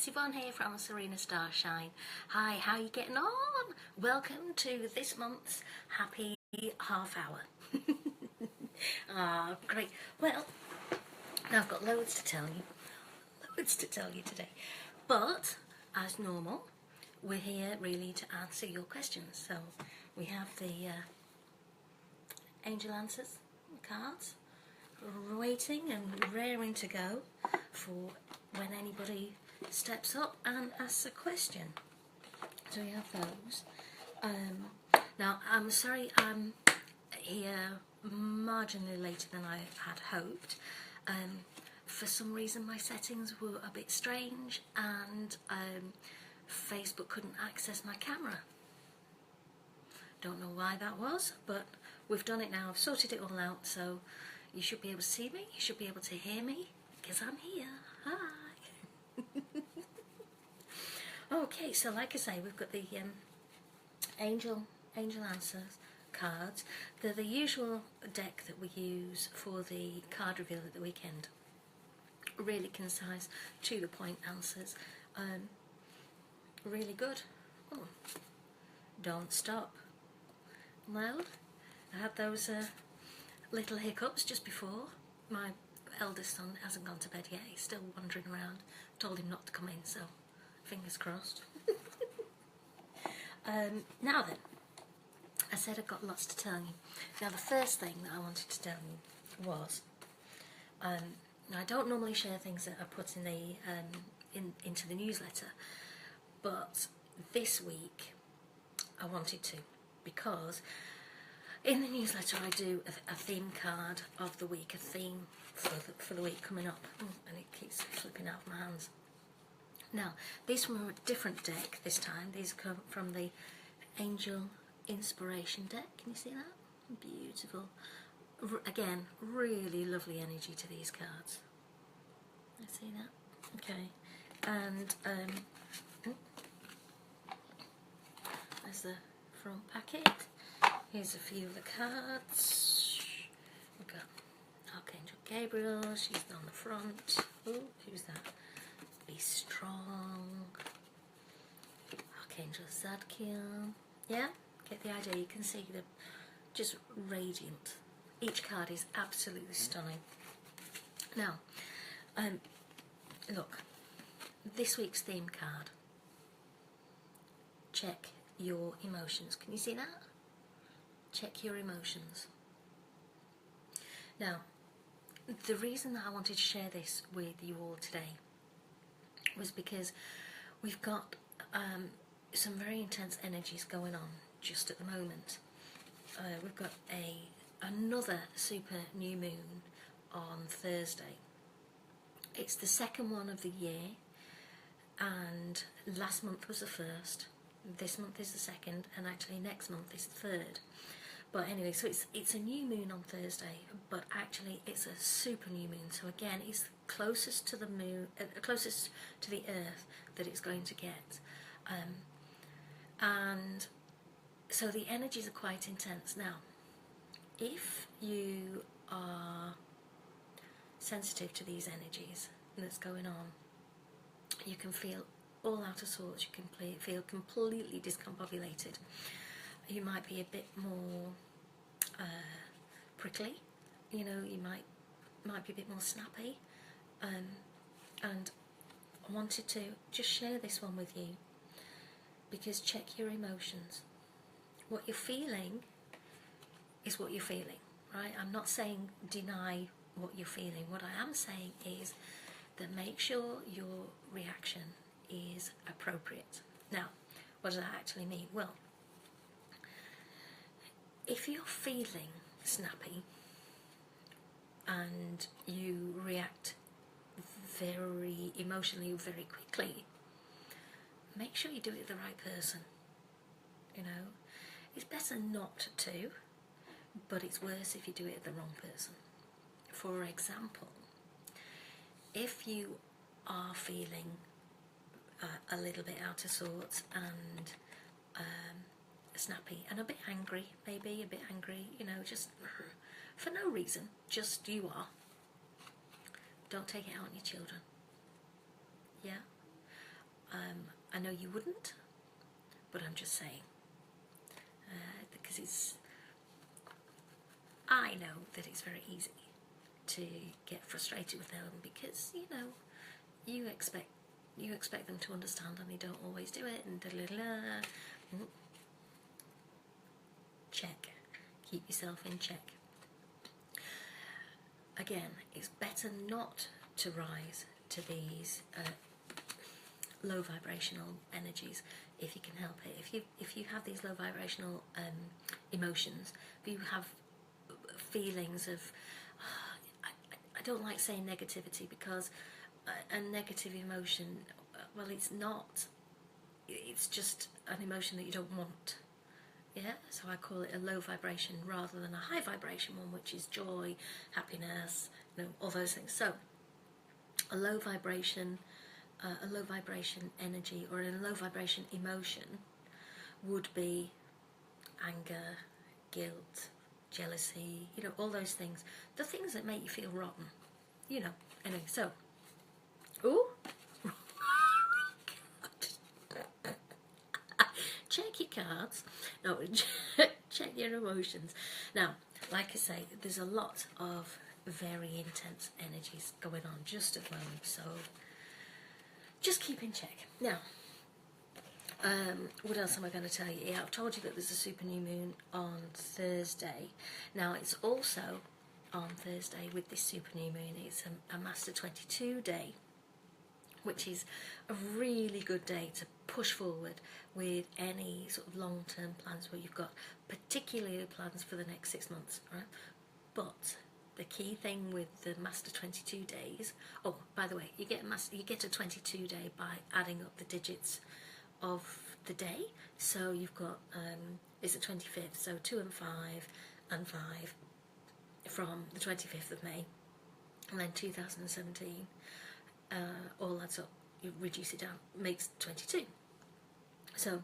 it's Yvonne here from Serena Starshine. Hi, how are you getting on? Welcome to this month's happy half hour. Great. Well, I've got loads to tell you today. But, as normal, we're here really to answer your questions. So, we have the angel answers cards waiting and raring to go for when anybody steps up and asks a question. So we have those. Now, I'm sorry I'm here marginally later than I had hoped. For some reason my settings were a bit strange and Facebook couldn't access my camera. Don't know why that was, but we've done it now. I've sorted it all out, so you should be able to see me, you should be able to hear me, because I'm here. Hi! Okay, so like I say, we've got the angel answers cards. They're the usual deck that we use for the card reveal at the weekend. Really concise, to the point answers. Really good. Oh, don't stop. Well, I had those little hiccups just before. My eldest son hasn't gone to bed yet. He's still wandering around. Told him not to come in, so fingers crossed. Now then, I said I've got lots to tell you. Now the first thing that I wanted to tell you was, now I don't normally share things that are put in the into the newsletter, but this week I wanted to, because in the newsletter I do a theme card of the week, a theme for the week coming up, and it keeps slipping out of my hands. Now, these from a different deck this time. These come from the Angel Inspiration deck. Can you see that? Beautiful. Again, really lovely energy to these cards. You see that? Okay. And there's the front packet. Here's a few of the cards. We've got Archangel Gabriel. She's on the front. Oh, who's that? Be strong. Archangel Zadkiel. Yeah, get the idea. You can see they're just radiant. Each card is absolutely stunning. Now, look, this week's theme card. Check your emotions. Can you see that? Check your emotions. Now, the reason that I wanted to share this with you all today was because we've got some very intense energies going on just at the moment. We've got another super new moon on Thursday. It's the second one of the year, and last month was the first. This month is the second, and actually next month is the third. But anyway, so it's a new moon on Thursday, but actually it's a super new moon. So again, it's closest to the moon, closest to the Earth that it's going to get, and so the energies are quite intense. Now, if you are sensitive to these energies that's going on, you can feel all out of sorts. You can feel completely discombobulated. You might be a bit more prickly, you know, you might be a bit more snappy, and I wanted to just share this one with you, because check your emotions. What you're feeling is what you're feeling, right? I'm not saying deny what you're feeling. What I am saying is that make sure your reaction is appropriate. Now, what does that actually mean? Well, if you're feeling snappy and you react very emotionally very quickly, make sure you do it with the right person. You know, it's better not to, but it's worse if you do it with the wrong person. For example, if you are feeling a little bit out of sorts and snappy and a bit angry, maybe a bit angry, you know, just for no reason, just you are, don't take it out on your children. Yeah, I know you wouldn't, but I'm just saying, because I know that it's very easy to get frustrated with them, because you expect them to understand and they don't always do it, and check, keep yourself in check. Again, it's better not to rise to these low vibrational energies if you can help it. If you have these low vibrational emotions, if you have feelings of, I don't like saying negativity, because a negative emotion, well, it's just an emotion that you don't want. Yeah, so I call it a low vibration rather than a high vibration one, which is joy, happiness, all those things. So a low vibration energy, or a low vibration emotion, would be anger, guilt, jealousy, all those things. The things that make you feel rotten, Anyway, so, ooh, check your cards. No, check your emotions. Now, like I say, there's a lot of very intense energies going on just at the moment, so just keep in check. Now, what else am I going to tell you? Yeah, I've told you that there's a super new moon on Thursday. Now, it's also on Thursday with this super new moon. It's a Master 22 day, which is a really good day to push forward with any sort of long-term plans where you've got particularly plans for the next 6 months, right? But the key thing with the Master 22 days, oh, by the way, you get a 22 day by adding up the digits of the day. So you've got, it's the 25th, so 2 and 5 and 5 from the 25th of May, and then 2017, all adds up, you reduce it down, makes 22. So,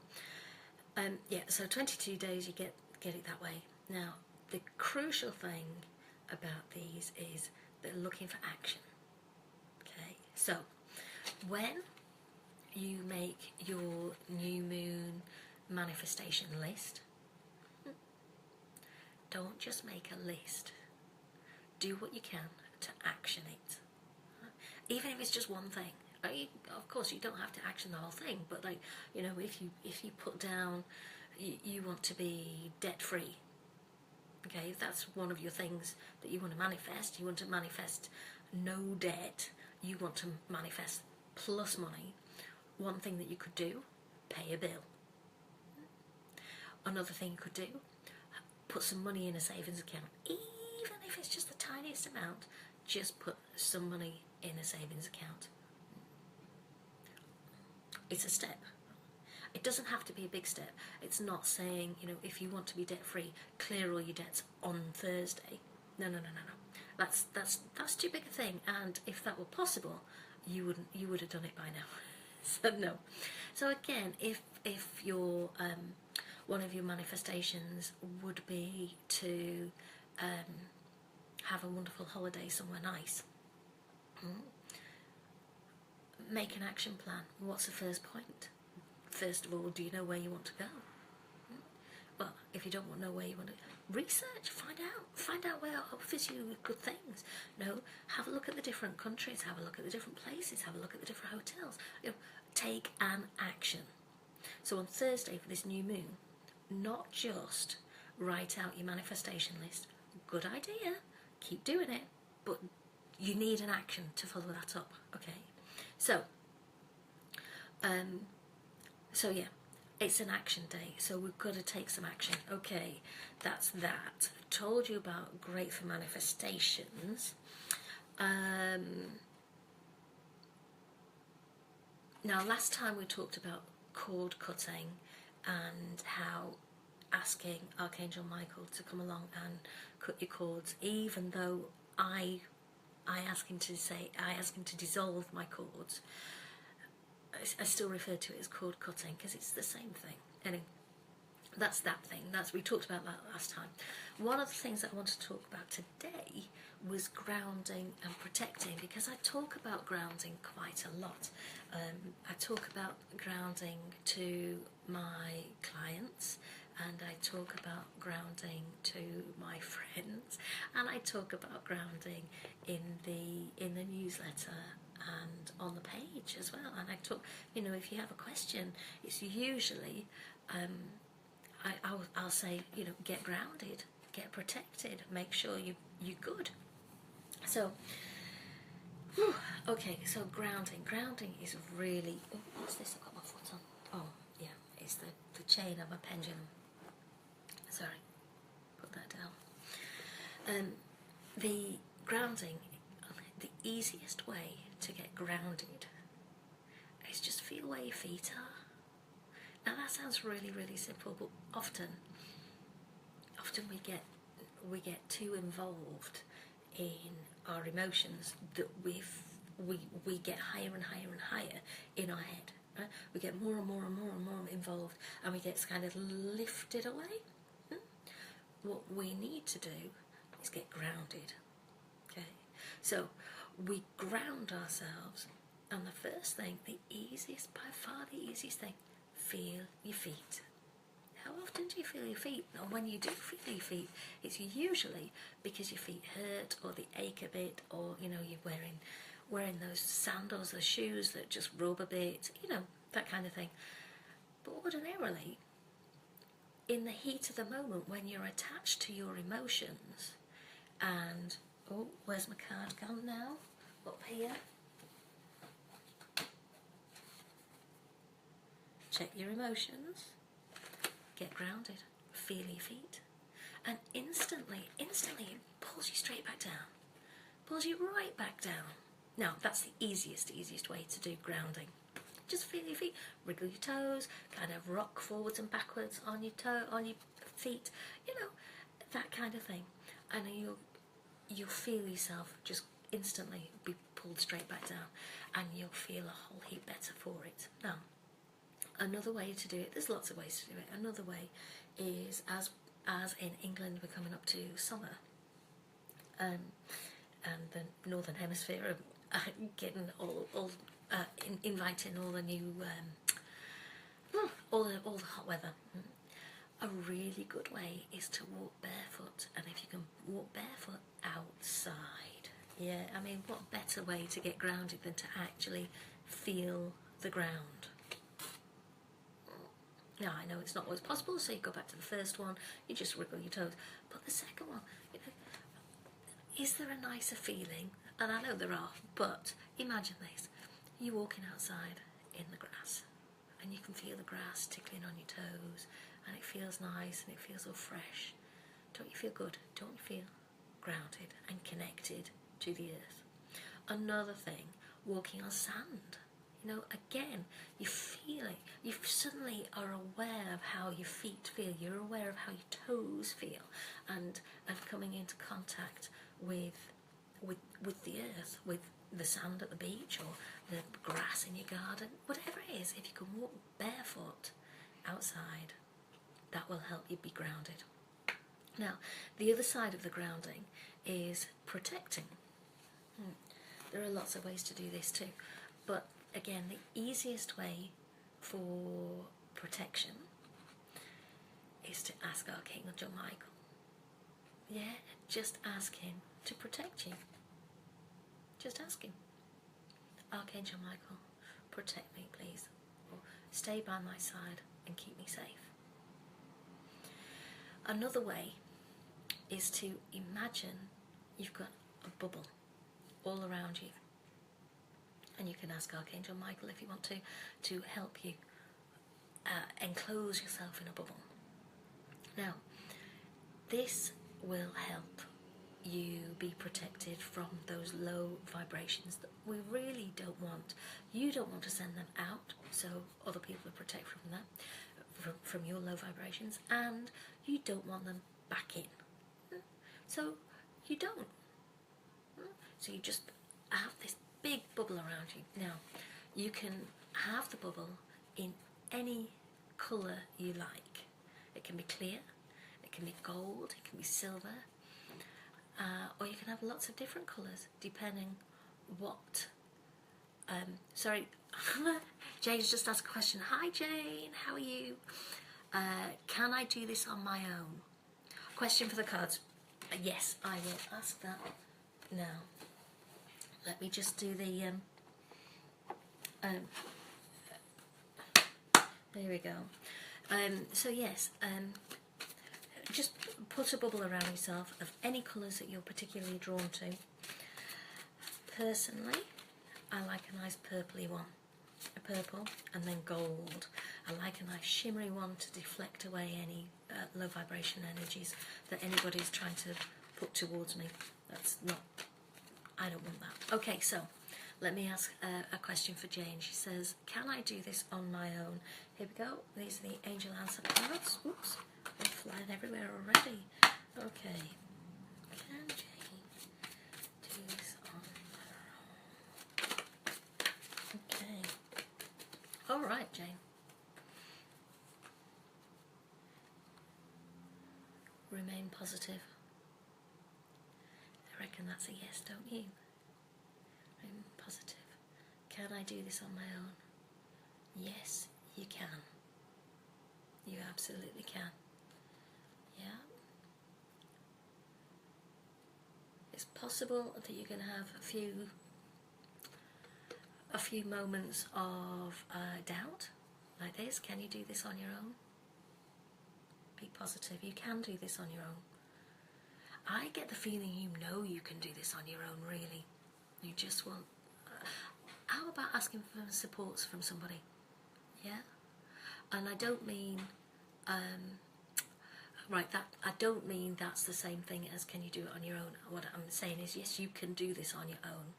yeah, so 22 days you get it that way. Now, the crucial thing about these is they're looking for action. Okay, so when you make your new moon manifestation list, don't just make a list. Do what you can to action it. Even if it's just one thing. Of course, you don't have to action the whole thing, but if you put down you want to be debt free, okay, if that's one of your things that you want to manifest, you want to manifest no debt, you want to manifest plus money, one thing that you could do, pay a bill. Another thing you could do, put some money in a savings account. Even if it's just the tiniest amount, just put some money in a savings account. It's a step. It doesn't have to be a big step. It's not saying, if you want to be debt free, clear all your debts on Thursday. No. That's too big a thing. And if that were possible, you would have done it by now. So no. So again, if your one of your manifestations would be to have a wonderful holiday somewhere nice, make an action plan. What's the first point? First of all, do you know where you want to go? Well, if you don't know where you want to go, research, find out where offers you good things. Have a look at the different countries, have a look at the different places, have a look at the different hotels. Take an action. So on Thursday for this new moon, not just write out your manifestation list. Good idea, keep doing it, but you need an action to follow that up. Okay, so yeah, it's an action day, so we've got to take some action. Okay, that's that. Told you about great for manifestations. Now, last time we talked about cord cutting and how asking Archangel Michael to come along and cut your cords, even though I ask him to dissolve my cords, I still refer to it as cord cutting because it's the same thing. Anyway, that's that thing. We talked about that last time. One of the things that I want to talk about today was grounding and protecting, because I talk about grounding quite a lot. I talk about grounding to my clients, and I talk about grounding to my friends, and I talk about grounding in the newsletter and on the page as well. And I talk, if you have a question, it's usually I'll say, get grounded, get protected, make sure you're good. So, okay, so grounding is really, what's this I've got my foot on? Oh, yeah, it's the chain of a pendulum. Sorry, put that down. The grounding, the easiest way to get grounded is just feel where your feet are. Now that sounds really, really simple, but often we get too involved in our emotions that we get higher and higher and higher in our head. Right? We get more and more and more and more involved, and we get kind of lifted away. What we need to do is get grounded. Okay, so we ground ourselves, and the first thing, by far the easiest thing, feel your feet. How often do you feel your feet? And when you do feel your feet, it's usually because your feet hurt or they ache a bit, or you're wearing those sandals, the shoes that just rub a bit, that kind of thing. But ordinarily, in the heat of the moment, when you're attached to your emotions, and where's my card gone now? Up here. Check your emotions, get grounded, feel your feet, and instantly it pulls you straight back down, pulls you right back down. Now that's the easiest way to do grounding. Just feel your feet, wriggle your toes, kind of rock forwards and backwards on your feet, that kind of thing, and you'll feel yourself just instantly be pulled straight back down, and you'll feel a whole heap better for it. Now, another way to do it, there's lots of ways to do it. Another way is, as in England we're coming up to summer, and the Northern Hemisphere are getting inviting all the new, all the hot weather. A really good way is to walk barefoot, and if you can walk barefoot outside. Yeah, I mean, what better way to get grounded than to actually feel the ground? Now, I know it's not always possible, so you go back to the first one, you just wriggle your toes. But the second one, is there a nicer feeling? And I know there are, but imagine this. You're walking outside in the grass, and you can feel the grass tickling on your toes, and it feels nice, and it feels all fresh. Don't you feel good? Don't you feel grounded and connected to the earth? Another thing, walking on sand. Again, you feel it. You suddenly are aware of how your feet feel. You're aware of how your toes feel, and coming into contact with the earth, with the sand at the beach or the grass in your garden, whatever it is. If you can walk barefoot outside, that will help you be grounded. Now, the other side of the grounding is protecting. There are lots of ways to do this too, but again, the easiest way for protection is to ask Archangel Michael. Yeah, just ask him to protect you. Just ask him. Archangel Michael, protect me, please. Or stay by my side and keep me safe. Another way is to imagine you've got a bubble all around you. And you can ask Archangel Michael, if you want to help you enclose yourself in a bubble. Now, this will help you be protected from those low vibrations that we really don't want. You don't want to send them out, so other people will protect from that, from your low vibrations, and you don't want them back in. So you don't. So you just have this big bubble around you. Now, you can have the bubble in any colour you like. It can be clear, it can be gold, it can be silver, or you can have lots of different colours depending what. Sorry, Jane's just asked a question. Hi Jane, how are you? Can I do this on my own? Question for the cards. Yes, I will ask that now. Let me just do the there we go. So yes, just put a bubble around yourself of any colours that you're particularly drawn to. Personally, I like a nice purpley one, a purple, and then gold. I like a nice shimmery one to deflect away any low vibration energies that anybody's trying to put towards me. That's not, I don't want that. Okay, so let me ask a question for Jane. She says, can I do this on my own? Here we go. These are the angel answer cards. Oops, they're flying everywhere already. Okay. Can Jane do this on her own? Okay. All right, Jane. Remain positive. I reckon that's a yes, don't you? Remain positive. Can I do this on my own? Yes, you can. You absolutely can. Yeah. It's possible that you're going to have a few moments of doubt, like this. Can you do this on your own? Be positive. You can do this on your own. I get the feeling you know you can do this on your own, really. You just want... how about asking for support from somebody? Yeah? And I don't mean... right, that I don't mean that's the same thing as can you do it on your own. What I'm saying is, yes, you can do this on your own.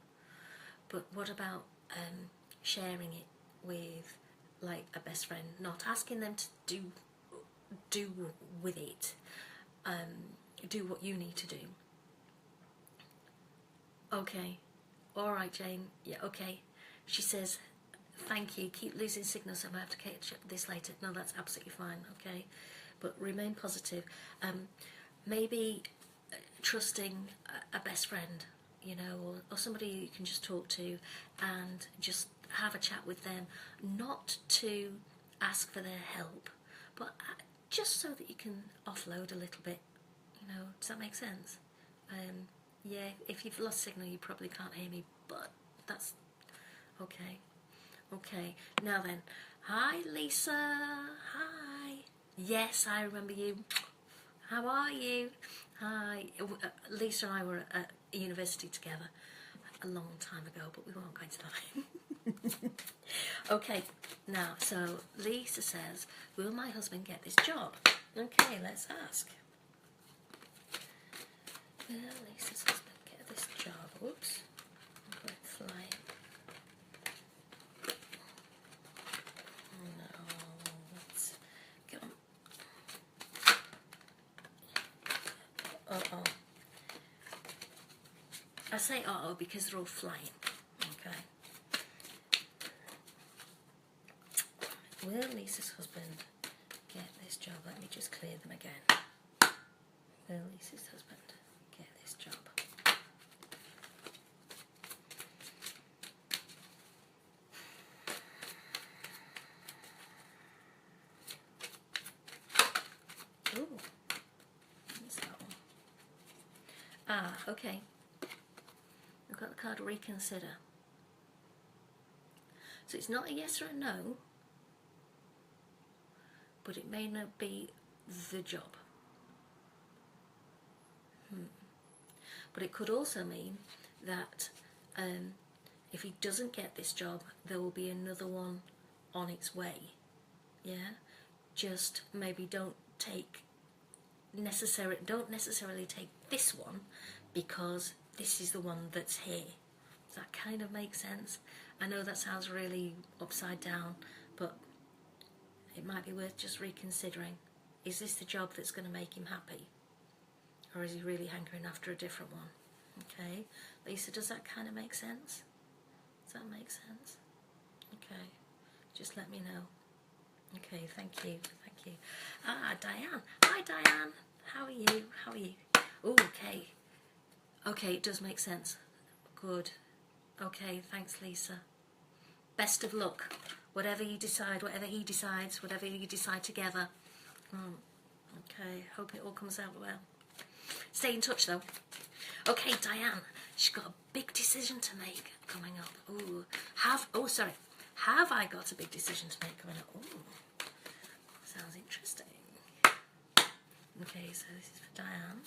But what about sharing it with, like, a best friend? Not asking them to do with it, do what you need to do. Okay, all right, Jane. Yeah, okay. She says, thank you. Keep losing signals. I'm gonna have to catch this later. No, that's absolutely fine. Okay, but remain positive. Maybe trusting a best friend, you know, or somebody you can just talk to and just have a chat with them, not to ask for their help, but just so that you can offload a little bit, you know. Does that make sense? Yeah, if you've lost signal you probably can't hear me, but that's okay. Okay, now then, hi Lisa, hi. Yes, I remember you. How are you? Hi. Lisa and I were at university together a long time ago, but we won't go into that. Okay, now, so Lisa says, will my husband get this job? Okay, let's ask. Will Lisa's husband get this job? Whoops, I'm going flying. No, let's go on. Uh-oh. I say uh-oh because they're all flying. Okay. Will Lisa's husband get this job? Let me just clear them again. Will Lisa's husband get this job? Ooh, what's that one? Ah, okay. I've got the card reconsider. So it's not a yes or a no, but it may not be the job. But it could also mean that if he doesn't get this job, there will be another one on its way. Yeah, just maybe don't necessarily take this one because this is the one that's here. Does that kind of make sense? I know that sounds really upside down, but it might be worth just reconsidering. Is this the job that's going to make him happy? Or is he really hankering after a different one? Okay, Lisa, does that kind of make sense? Does that make sense? Okay, just let me know. Okay, thank you, thank you. Ah, Diane. Hi, Diane. How are you? How are you? Ooh, okay. Okay, it does make sense. Good. Okay, thanks, Lisa. Best of luck. Whatever you decide, whatever he decides, whatever you decide together. Okay, hope it all comes out well. Stay in touch, though. Okay, Diane, she's got a big decision to make coming up. Ooh, have I got a big decision to make coming up? Ooh, sounds interesting. Okay, so this is for Diane.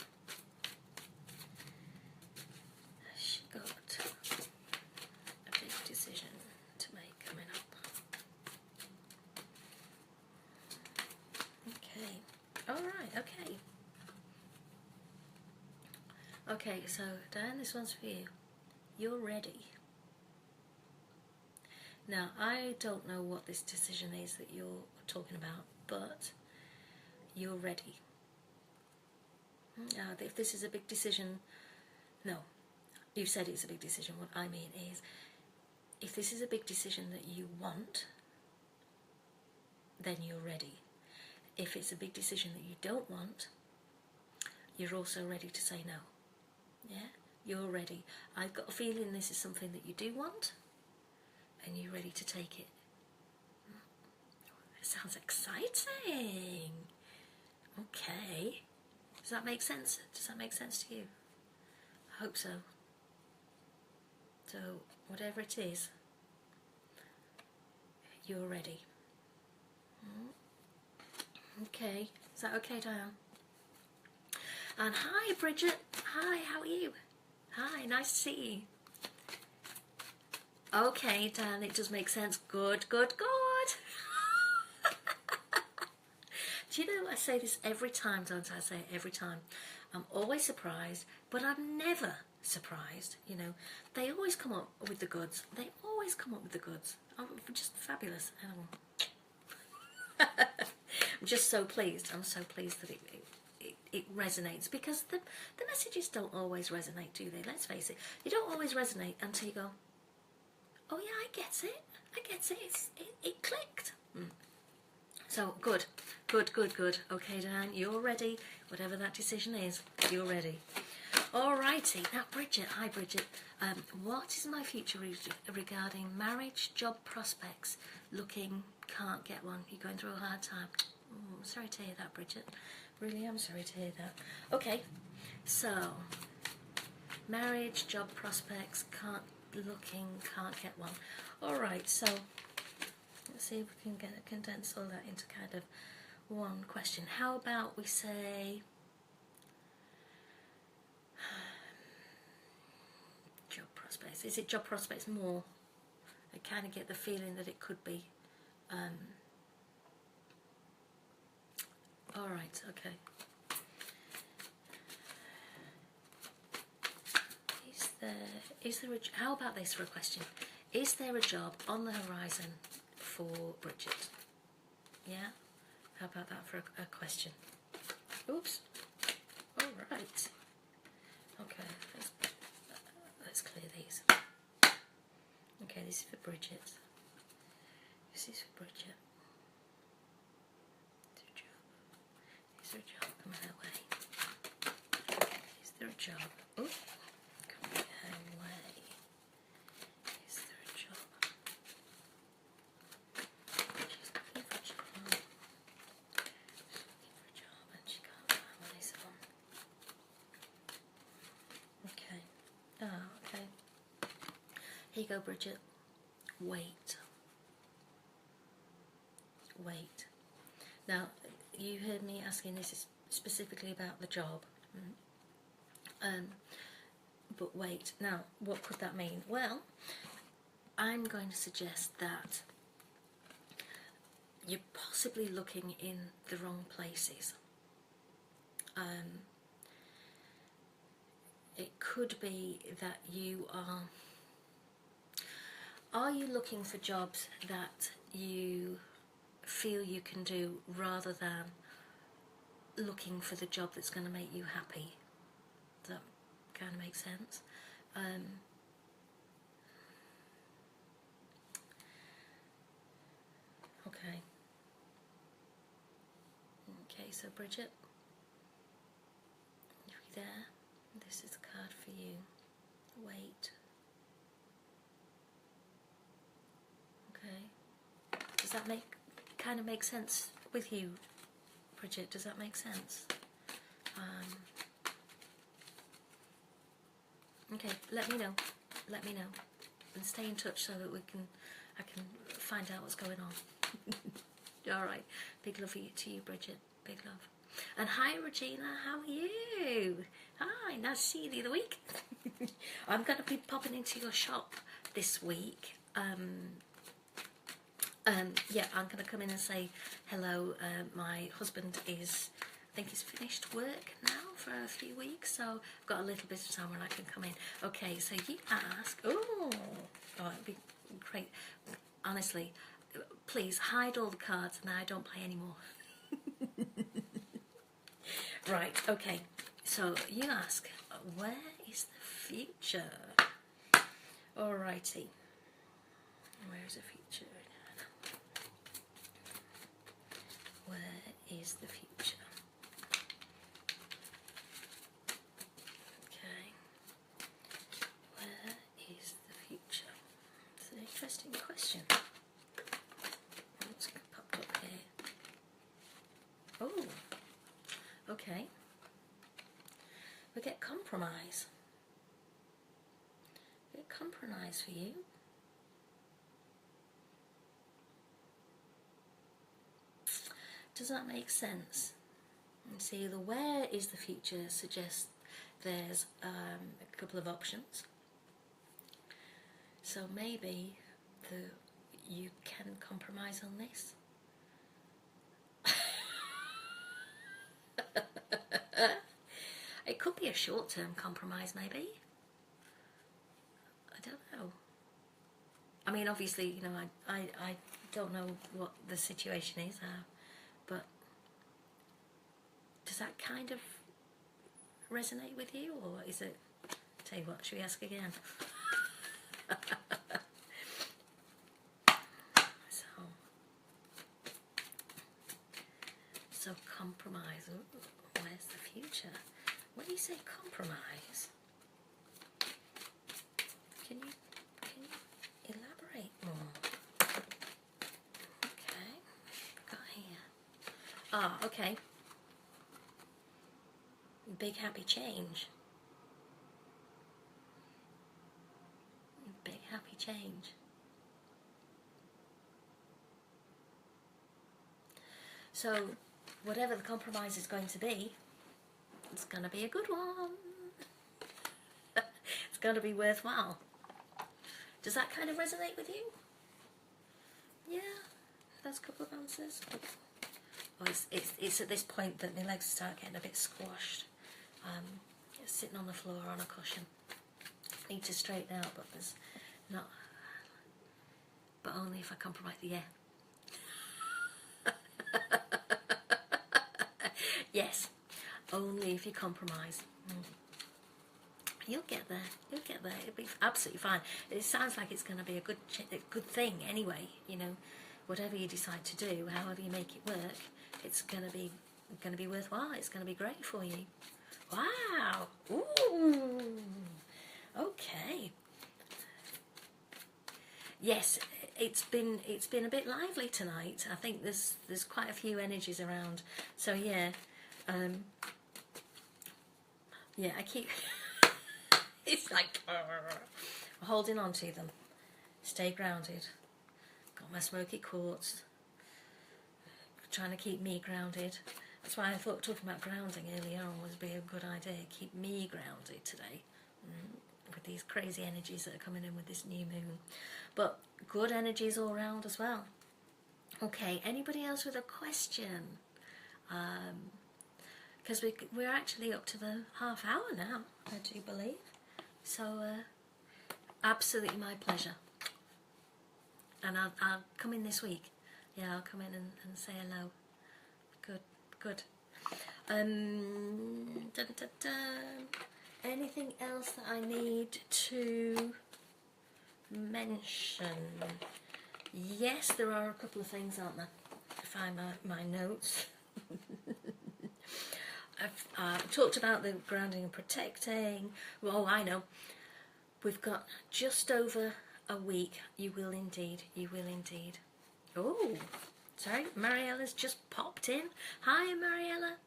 She got a big decision to make coming up. Okay, alright, okay. Okay, so Diane, this one's for you. You're ready. Now, I don't know what this decision is that you're talking about, but you're ready. If this is a big decision, no, you've said it's a big decision. What I mean is, if this is a big decision that you want, then you're ready. If it's a big decision that you don't want, you're also ready to say no. Yeah, you're ready. I've got a feeling this is something that you do want, and you're ready to take it. It sounds exciting. Okay. Does that make sense? Does that make sense to you? I hope so. So, whatever it is, you're ready. Okay. Is that okay, Diane? And hi, Bridget. Hi, how are you? Hi, nice to see you. Okay, Diane, it does make sense. Good, good, good. Do you know, I say this every time, don't I? I say it every time. I'm always surprised, but I'm never surprised, you know. They always come up with the goods. They always come up with the goods. Oh, just fabulous. I'm just so pleased. I'm so pleased that it resonates, because the messages don't always resonate, do they? Let's face it. You don't always resonate until you go, oh yeah, I get it. I get it. It clicked. So, good, good, good, good. Okay, Dan, you're ready. Whatever that decision is, you're ready. Alrighty. Now, Bridget. Hi, Bridget. What is my future regarding marriage, job prospects? Looking, can't get one. You're going through a hard time. I'm sorry to hear that, Bridget. Really, I'm sorry to hear that. Okay, so marriage, job prospects, can't get one. Alright, so let's see if we can condense all that into kind of one question. How about we say job prospects? Is it job prospects more? I kind of get the feeling that it could be. Alright, okay. How about this for a question? Is there a job on the horizon for Bridget? Yeah? How about that for a question? Oops. Alright. Okay, let's clear these. Okay, this is for Bridget. This is for Bridget. Is there a job coming her way? Is there a job? Oh, coming her way. Is there a job? She's looking for a job. She's looking for a job and she can't find one. Is it on? Okay. Oh, okay. Here you go, Bridget. Wait. Wait. Now, you heard me asking this specifically about the job. But wait. Now, what could that mean? Well, I'm going to suggest that you're possibly looking in the wrong places. It could be that you are you looking for jobs that you feel you can do rather than looking for the job that's going to make you happy? Does that kind of make sense? Okay. so Bridget, if you're there, this is the card for you. Wait. Okay. Does that kind of make sense with you, Bridget? Does that make sense? Okay, let me know. Let me know. And stay in touch so that I can find out what's going on. Alright. Big love to you, Bridget. Big love. And hi, Regina. How are you? Hi, nice to see you the other week. I'm going to be popping into your shop this week. Yeah, I'm going to come in and say hello. My husband I think he's finished work now for a few weeks, so I've got a little bit of time when I can come in. Okay, so you ask, oh, it'd be great. Honestly, please hide all the cards and I don't play anymore. Right, okay, so you ask, where is the future? Alrighty, where is the future? Where is the future? Okay, where is the future? It's an interesting question. What's popped up here? Oh, okay. We get compromise. We get compromise for you. Does that make sense? And see, the where is the future suggests there's a couple of options. So maybe you can compromise on this. It could be a short-term compromise, maybe. I don't know. I mean, obviously, you know, I don't know what the situation is, but does that kind of resonate with you, or is it? Tell you what, should we ask again? So compromise. Ooh, where's the future? When you say compromise, can you elaborate more? Okay, got here. Ah, okay. Big happy change. Big happy change. So, whatever the compromise is going to be, it's going to be a good one. It's going to be worthwhile. Does that kind of resonate with you? Yeah, that's a couple of answers. Oh, it's at this point that my legs start getting a bit squashed. Sitting on the floor on a cushion. Need to straighten out, but there's not. But only if I compromise. Yeah. Yes, only if you compromise. You'll get there. You'll get there. It'll be absolutely fine. It sounds like it's going to be a good thing anyway. You know, whatever you decide to do, however you make it work, it's going to be worthwhile. It's going to be great for you. Wow. Ooh. Okay. Yes, it's been a bit lively tonight. I think there's quite a few energies around. So yeah. Yeah, I keep it's like holding on to them. Stay grounded. Got my smoky quartz. Trying to keep me grounded. That's why I thought talking about grounding earlier on would be a good idea. Keep me grounded today. With these crazy energies that are coming in with this new moon. But good energies all around as well. Okay, anybody else with a question? Because we're actually up to the half hour now, I do believe. So, absolutely my pleasure. And I'll come in this week. Yeah, I'll come in and say hello. Good. Dun, dun, dun. Anything else that I need to mention? Yes, there are a couple of things, aren't there? To find my notes. I've talked about the grounding and protecting. Oh, I know. We've got just over a week. You will indeed. You will indeed. Oh, sorry. Mariella's just popped in. Hi, Mariella.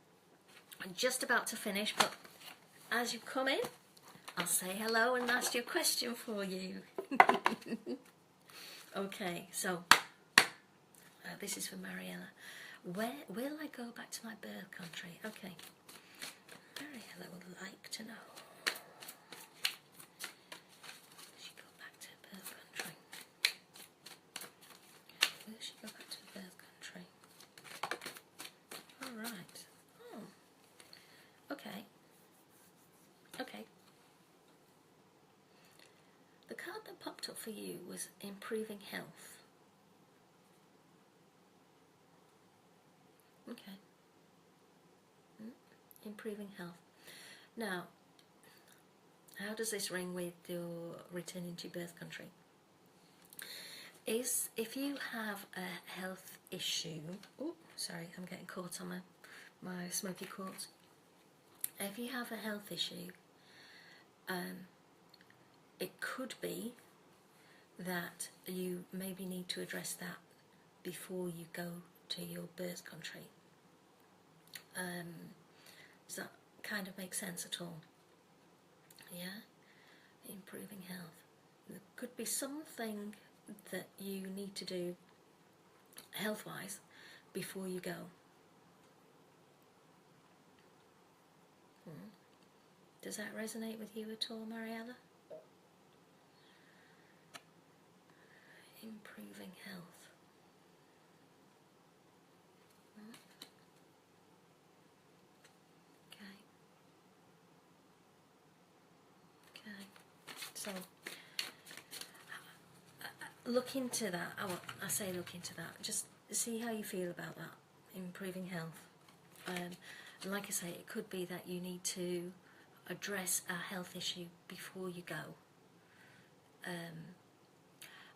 I'm just about to finish, but as you come in, I'll say hello and ask you a question for you. Okay, so this is for Mariella. Where will I go back to my birth country? Okay. Mariella would like to know. Will she go back to her birth country? Will she go back to her birth country? Alright. Oh. Okay. Okay. The card that popped up for you was improving health. Okay. Improving health. Now, how does this ring with your returning to your birth country? Is if you have a health issue, oh, sorry, I'm getting caught on my smoky quartz. If you have a health issue, it could be that you maybe need to address that before you go to your birth country. Does that kind of make sense at all? Yeah? Improving health. There could be something that you need to do health-wise before you go. Does that resonate with you at all, Mariella? Improving health. So, look into that. I say look into that. Just see how you feel about that. Improving health. And like I say, it could be that you need to address a health issue before you go.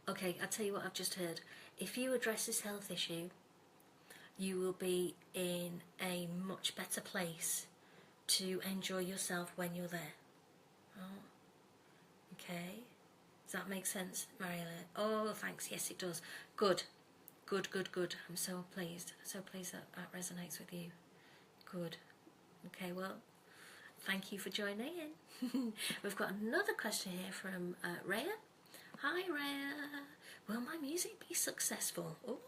Okay, I'll tell you what I've just heard. If you address this health issue, you will be in a much better place to enjoy yourself when you're there. Oh. Okay, does that make sense, Mariella? Oh, thanks. Yes, it does. Good, good, good, good. I'm so pleased. So pleased that that resonates with you. Good. Okay, well, thank you for joining in. We've got another question here from Rhea. Hi, Rhea. Will my music be successful? Oh,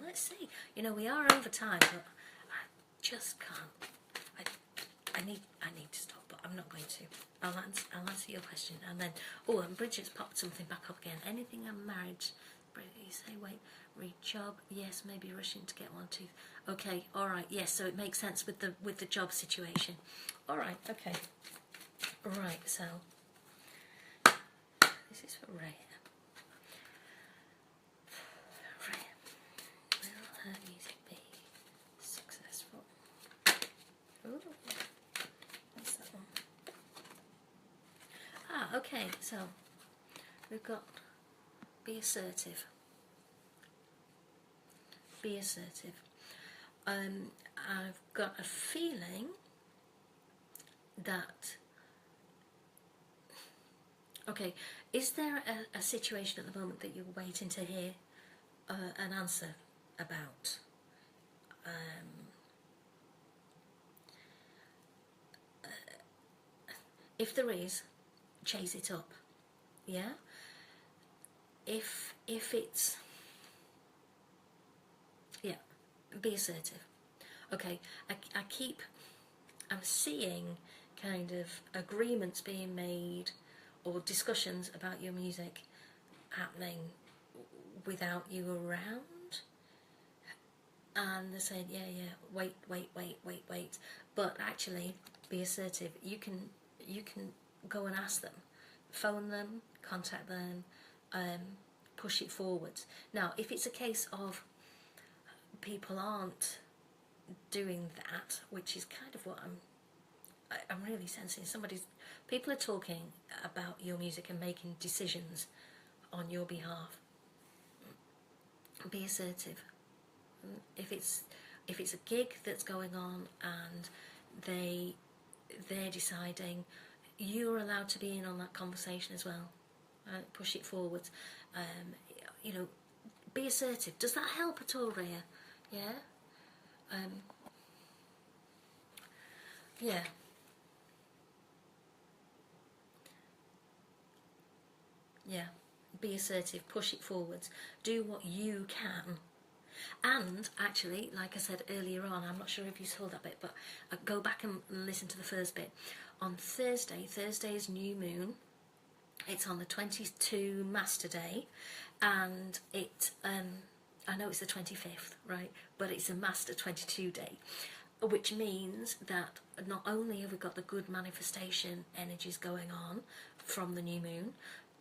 let's see. You know, we are over time, but I just can't. I need to stop, but I'm not going to. I'll answer your question, and then and Bridget's popped something back up again. Anything I'm married, Bridget, you say wait, read job, yes, maybe rushing to get one tooth. Okay, all right, yes, so it makes sense with the job situation. All right, okay, right. So this is for Rhea. Rhea, will her music be successful? Ooh. Okay, so we've got be assertive. Be assertive. I've got a feeling that... Okay, is there a situation at the moment that you're waiting to hear an answer about? If there is, chase it up. Yeah? If it's... Yeah, be assertive. Okay, I'm seeing kind of agreements being made or discussions about your music happening without you around. And they're saying, yeah, wait. But actually, be assertive. You can go and ask them, phone them, contact them, push it forwards. Now, if it's a case of people aren't doing that, which is kind of what I'm really sensing, people are talking about your music and making decisions on your behalf. Be assertive. If it's a gig that's going on and they're deciding. You're allowed to be in on that conversation as well. Push it forwards. You know, be assertive. Does that help at all, Rhea? Yeah? Yeah. Yeah. Be assertive. Push it forwards. Do what you can. And actually, like I said earlier on, I'm not sure if you saw that bit, but go back and listen to the first bit. On Thursday is new moon. It's on the 22 Master Day, and I know it's the 25th, right? But it's a Master 22 Day, which means that not only have we got the good manifestation energies going on from the new moon,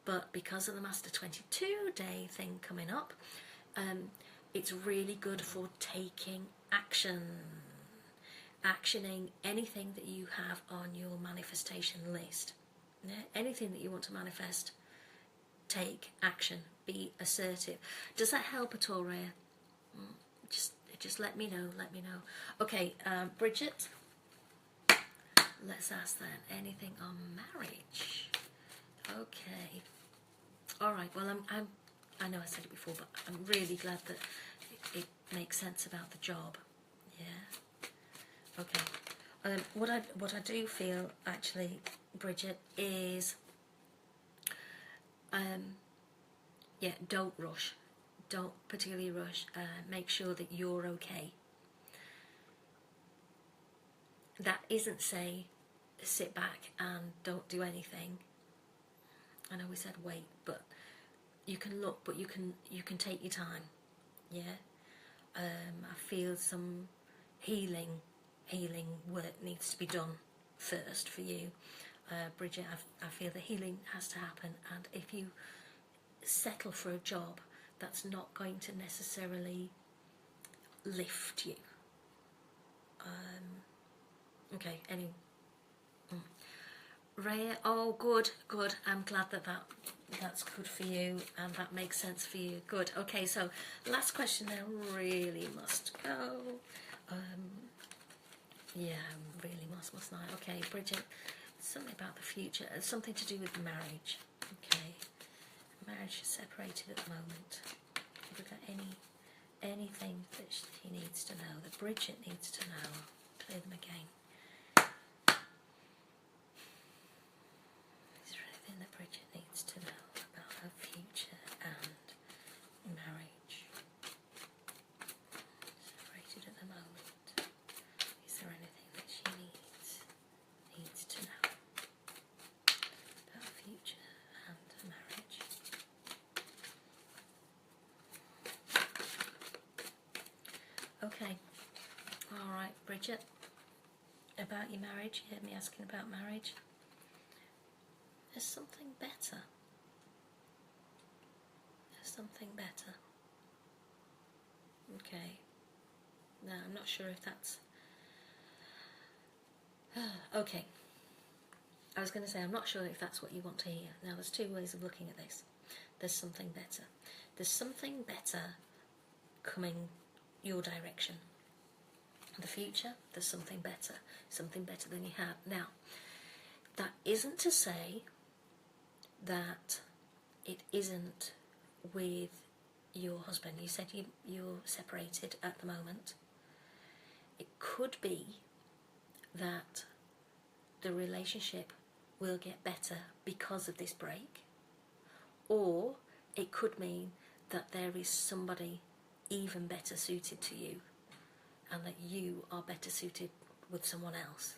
but because of the Master 22 Day thing coming up, it's really good for taking action. Actioning anything that you have on your manifestation list. Yeah? Anything that you want to manifest, take action. Be assertive. Does that help at all, Rhea? Just let me know. Let me know. Okay, Bridget. Let's ask then. Anything on marriage? Okay. All right. Well, I know I said it before, but I'm really glad that it makes sense about the job. Yeah. Okay. What I do feel actually, Bridget, is yeah, don't rush. Don't particularly rush. Make sure that you're okay. That isn't say sit back and don't do anything. I know we said wait, but you can look, but you can take your time. Yeah. I feel some healing work needs to be done first for you, Bridget. I feel the healing has to happen, and if you settle for a job that's not going to necessarily lift you, okay. Rhea, oh good, I'm glad that's good for you and that makes sense for you. Good. Okay, so last question now, really must go. Yeah, really mustn't I? Okay, Bridget, something about the future, something to do with marriage. Okay, marriage is separated at the moment. Have we got anything that she needs to know, that Bridget needs to know? Play them again. Is there anything that Bridget needs to know about her future and marriage? Separated at the moment. Is there anything that she needs to know about her future and marriage? Okay. All right, Bridget. About your marriage, you heard me asking about marriage. There's something better. There's something better. Okay. Now, I'm not sure if that's... okay. I was going to say, I'm not sure if that's what you want to hear. Now, there's two ways of looking at this. There's something better. There's something better coming your direction. The future, there's something better than you had. Now, that isn't to say that it isn't with your husband. You said you're separated at the moment. It could be that the relationship will get better because of this break, or it could mean that there is somebody even better suited to you, and that you are better suited with someone else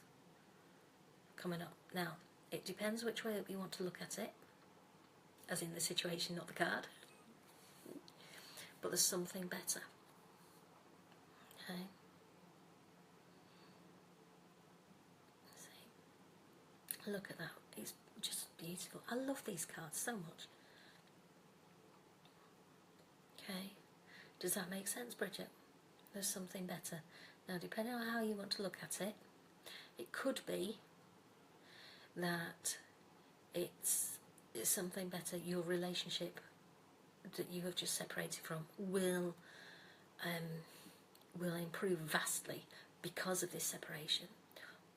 coming up. Now, it depends which way you want to look at it, as in the situation, not the card. But there's something better. Okay. See. Look at that. It's just beautiful. I love these cards so much. Okay. Does that make sense, Bridget? There's something better. Now, depending on how you want to look at it, it could be that it's something better. Your relationship that you have just separated from will improve vastly because of this separation.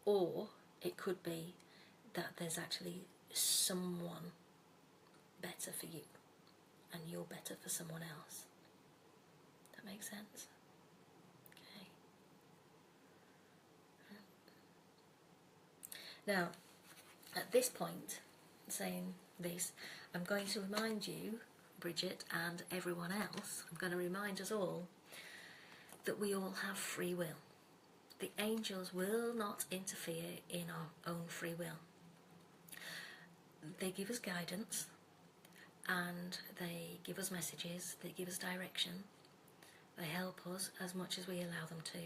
or it could be that there's actually someone better for you and you're better for someone else. That makes sense? Okay. Now, at this point, saying this, I'm going to remind you, Bridget, and everyone else, I'm going to remind us all that we all have free will. The angels will not interfere in our own free will. They give us guidance, and they give us messages, they give us direction, they help us as much as we allow them to,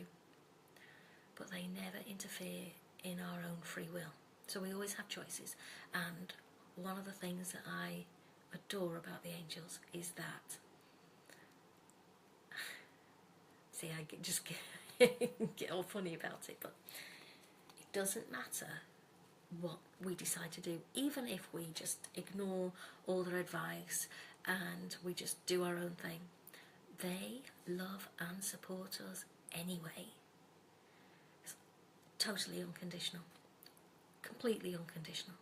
but they never interfere in our own free will. So we always have choices, and one of the things that I adore about the angels is that, see, I just get all funny about it, but it doesn't matter what we decide to do, even if we just ignore all their advice and we just do our own thing. They love and support us anyway. It's totally unconditional, completely unconditional.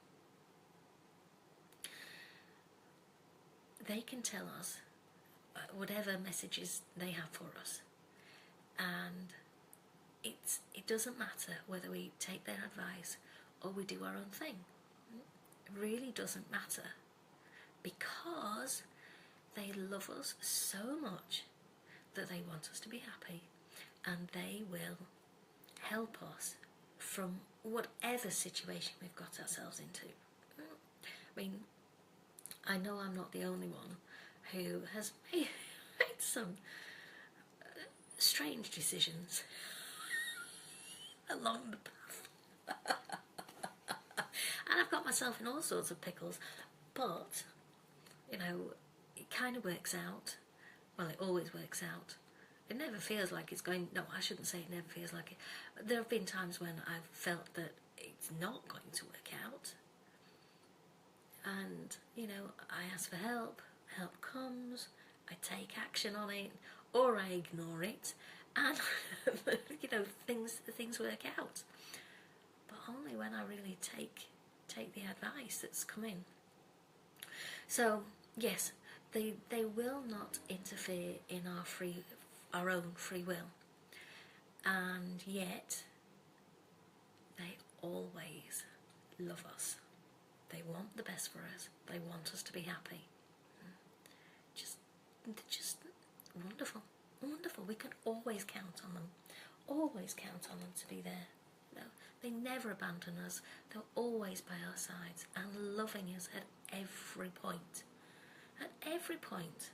They can tell us whatever messages they have for us, and it doesn't matter whether we take their advice or we do our own thing. It really doesn't matter, because they love us so much that they want us to be happy, and they will help us from whatever situation we've got ourselves into. I mean, I know I'm not the only one who has made some strange decisions along the path. And I've got myself in all sorts of pickles, but, you know, it kind of works out. Well, it always works out. It never feels like it's going, no, I shouldn't say it never feels like it. There have been times when I've felt that it's not going to work out. And, you know, I ask for help comes, I take action on it, or I ignore it, and, you know, things work out. But only when I really take the advice that's come in. So, yes, they will not interfere in our own free will. And yet, they always love us. They want the best for us. They want us to be happy. Just wonderful. Wonderful. We can always count on them. Always count on them to be there. No, they never abandon us. They're always by our sides and loving us at every point. At every point.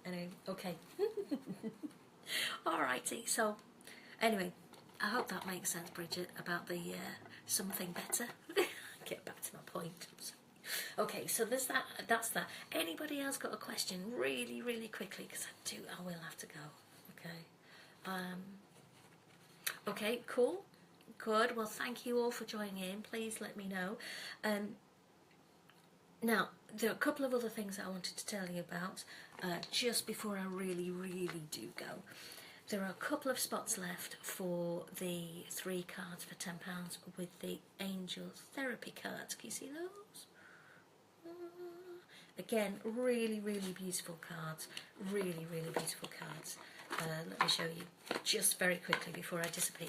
Anyway, okay. Alrighty, so anyway, I hope that makes sense, Bridget, about the something better. Get back to my point. Okay, so that's that. Anybody else got a question? Really, really quickly, because I will have to go. Okay. Okay, cool. Good. Well, thank you all for joining in. Please let me know. Now, there are a couple of other things that I wanted to tell you about just before I really, really do go. There are a couple of spots left for the 3 cards for £10 with the Angels Therapy cards. Can you see those? Again, really, really beautiful cards. Really, really beautiful cards. Let me show you just very quickly before I disappear.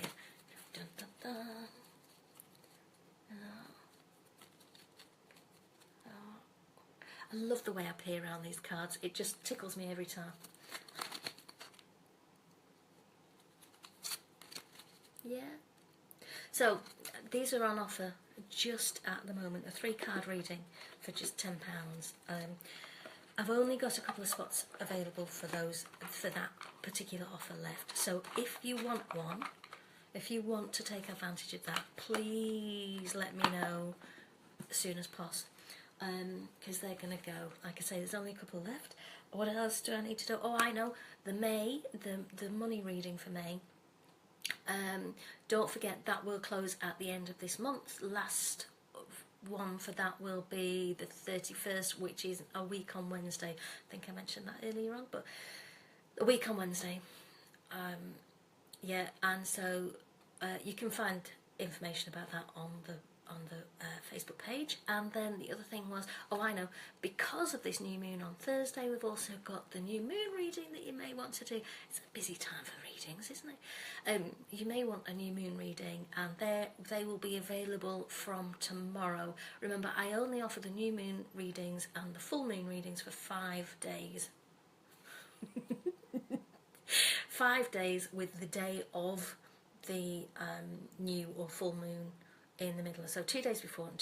Dun, dun, dun. I love the way I play around these cards. It just tickles me every time. Yeah. So these are on offer just at the moment. A 3-card reading for just £10. I've only got a couple of spots available for that particular offer left. So if you want one, if you want to take advantage of that, please let me know as soon as possible. Because they're going to go. Like I say, there's only a couple left. What else do I need to do? Oh, I know. The money reading for May. Don't forget that will close at the end of this month. Last one for that will be the 31st, which is a week on Wednesday. I think I mentioned that earlier on, but a week on Wednesday. Yeah, and so you can find information about that on the Facebook page. And then the other thing was, oh, I know, because of this new moon on Thursday, we've also got the new moon reading that you may want to do. It's a busy time for readings, isn't it? You may want a new moon reading, and they will be available from tomorrow. Remember, I only offer the new moon readings and the full moon readings for 5 days. 5 days with the day of the new or full moon in the middle. So 2 days before and